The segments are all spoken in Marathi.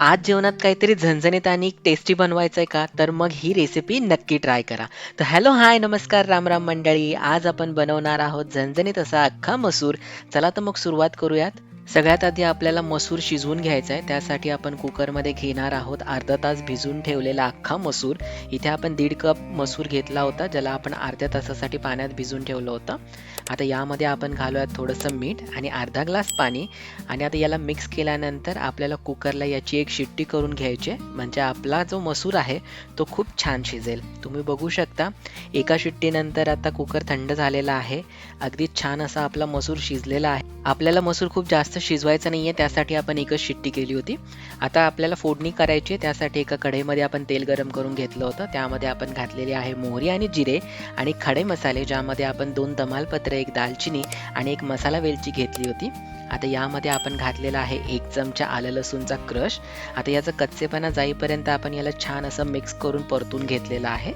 आज जेवणात काहीतरी झणझणीत आणि टेस्टी बनवायचंय का? तर मग ही रेसिपी नक्की ट्राय करा. तर हॅलो, हाय, नमस्कार, राम राम मंडळी. आज आपण बनवणार आहोत झणझणीत असा अख्खा मसूर. चला तर मग सुरुवात करूयात. सगळ्यात आधी आपल्याला मसूर शिजवून घ्यायचा आहे. त्यासाठी आपण कुकरमध्ये घेणार आहोत अर्धा तास भिजून ठेवलेला अख्खा मसूर. इथे आपण 1.5 कप मसूर घेतला होता, ज्याला आपण अर्ध्या तासासाठी पाण्यात भिजून ठेवलं होतं. आता यामध्ये आपण घालूयात थोडंसं मीठ आणि अर्धा ग्लास पाणी. आणि आता याला मिक्स केल्यानंतर आपल्याला कुकरला याची एक शिट्टी करून घ्यायची आहे, म्हणजे आपला जो मसूर आहे तो खूप छान शिजेल. तुम्ही बघू शकता एका शिट्टीनंतर आता कुकर थंड झालेला आहे. अगदी छान असा आपला मसूर शिजलेला आहे. आपल्याला मसूर खूप जास्त शिजवायचा नाहीये, त्यासाठी आपण एकच शिट्टी केली होती. आता आपल्याला फोडणी करायची आहे. त्यासाठी एका कढईमध्ये आपण तेल गरम करून घेतलं होतं. त्यामध्ये आपण घातलेली आहे मोहरी आणि जिरे आणि खडे मसाले, ज्यामध्ये आपण 2 तमालपत्र, 1 दालचिनी आणि 1 मसाला वेलची घेतली होती. आता यामध्ये आपण घातलेला आहे 1 चमचा आलं लसूणचा क्रश. आता याचा कच्चेपणा जाईपर्यंत आपण याला छान असं मिक्स करून परतून घेतलेलं आहे.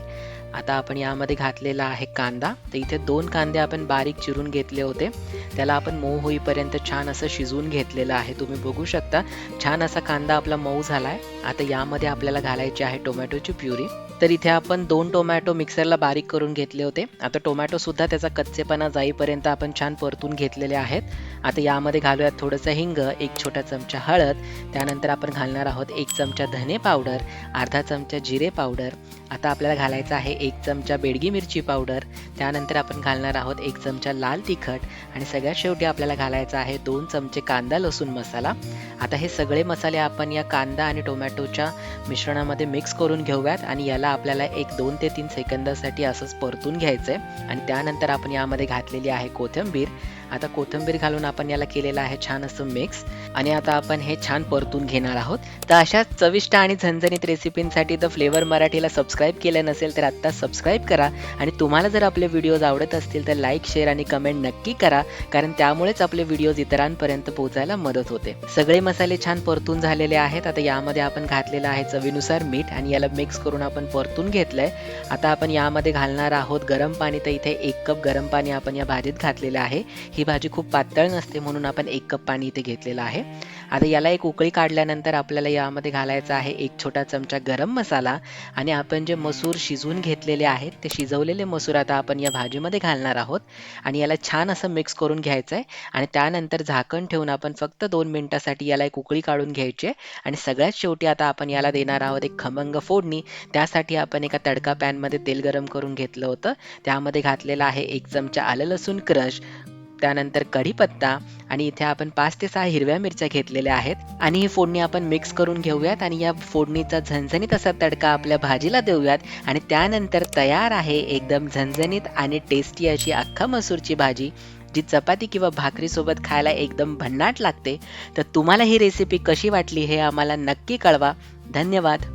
आता आपण यामध्ये घातलेला आहे कांदा. तर इथे 2 कांदे आपण बारीक चिरून घेतले होते. त्याला आपण मऊ होईपर्यंत छान असं शिजवून घेतलेलं आहे. तुम्ही बघू शकता छान असा कांदा आपला मऊ झालाय. आता यामध्ये आपल्याला घालायची आहे टोमॅटोची प्युरी. तर इथे आपण 2 टोमॅटो मिक्सरला बारीक करून घेतले होते. आता टोमॅटो सुद्धा त्याचा कच्चेपणा जाईपर्यंत आपण छान परतून घेतलेले आहेत. आता यामध्ये घालूयात थोडंसं हिंग, 1 छोटा चमचा हळद. त्यानंतर आपण घालणार आहोत 1 चमचा धने पावडर, अर्धा चमचा जिरे पावडर. आता आपल्याला घालायचं आहे 1 चमचा बेडगी मिरची पावडर. त्यानंतर आपण घालणार आहोत 1 चमचा लाल तिखट आणि सगळ्यात शेवटी आपल्याला घालायचा आहे 2 चमचे कांदा लसूण मसाला. आता हे सगळे मसाले आपण या कांदा आणि टोमॅटोच्या मिश्रणामध्ये मिक्स करून घेऊयात आणि याला आपल्याला 2 ते 3 सेकंदासाठी असंच परतून घ्यायचंय. आणि त्यानंतर आपण यामध्ये घातलेली आहे कोथिंबीर. आता कोथिंबीर घालून आपण याला केलेलं आहे छान असं मिक्स. आणि आता आपण हे छान परतून घेणार आहोत. तर अशाच चविष्ट आणि झणझणीत रेसिपींसाठी द फ्लेवर मराठीला सबस्क्राईब केलं नसेल तर आत्ता सबस्क्राईब करा. आणि तुम्हाला जर आपले व्हिडिओज आवडत असतील तर लाईक, शेअर आणि कमेंट नक्की करा, कारण त्यामुळेच आपले व्हिडिओज इतरांपर्यंत पोहोचायला मदत होते. सगळे मसाले छान परतून झालेले आहेत. आता यामध्ये आपण घातलेलं आहे चवीनुसार मीठ आणि याला मिक्स करून आपण परतून घेतलंय. आता आपण यामध्ये घालणार आहोत गरम पाणी. तर इथे 1 कप गरम पाणी आपण या भाजीत घातलेलं आहे. ही भाजी खूप पातळ नसते, म्हणून आपण 1 कप पाणी इथे घेतलेलं आहे. आता याला एक उकळी काढल्यानंतर आपल्याला यामध्ये घालायचा आहे 1 छोटा चमचा गरम मसाला. आणि आपण जे मसूर शिजवून घेतलेले आहेत ते शिजवलेले मसूर आता आपण या भाजीमध्ये घालणार आहोत आणि याला छान असं मिक्स करून घ्यायचं आहे. आणि त्यानंतर झाकण ठेवून आपण फक्त 2 मिनिटासाठी याला एक उकळी काढून घ्यायची आहे. आणि सगळ्यात शेवटी आता आपण याला देणार आहोत एक खमंग फोडणी. त्यासाठी आपण एका तडका पॅनमध्ये तेल गरम करून घेतलं होतं. त्यामध्ये घातलेलं आहे 1 चमचा आलं लसूण क्रश, त्यानंतर कढीपत्ता आणि इथे आपण 5 ते 6 हिरव्या मिरच्या घेतलेल्या आहेत. आणि ही फोडणी आपण मिक्स करून घेऊयात आणि या फोडणीचा झणझणीत असा तडका आपल्या भाजीला देऊयात. आणि त्यानंतर तयार आहे एकदम झणझणीत आणि टेस्टी अशी अख्खा मसूरची भाजी, जी चपाती किंवा भाकरीसोबत खायला एकदम भन्नाट लागते. तर तुम्हाला ही रेसिपी कशी वाटली हे आम्हाला नक्की कळवा. धन्यवाद.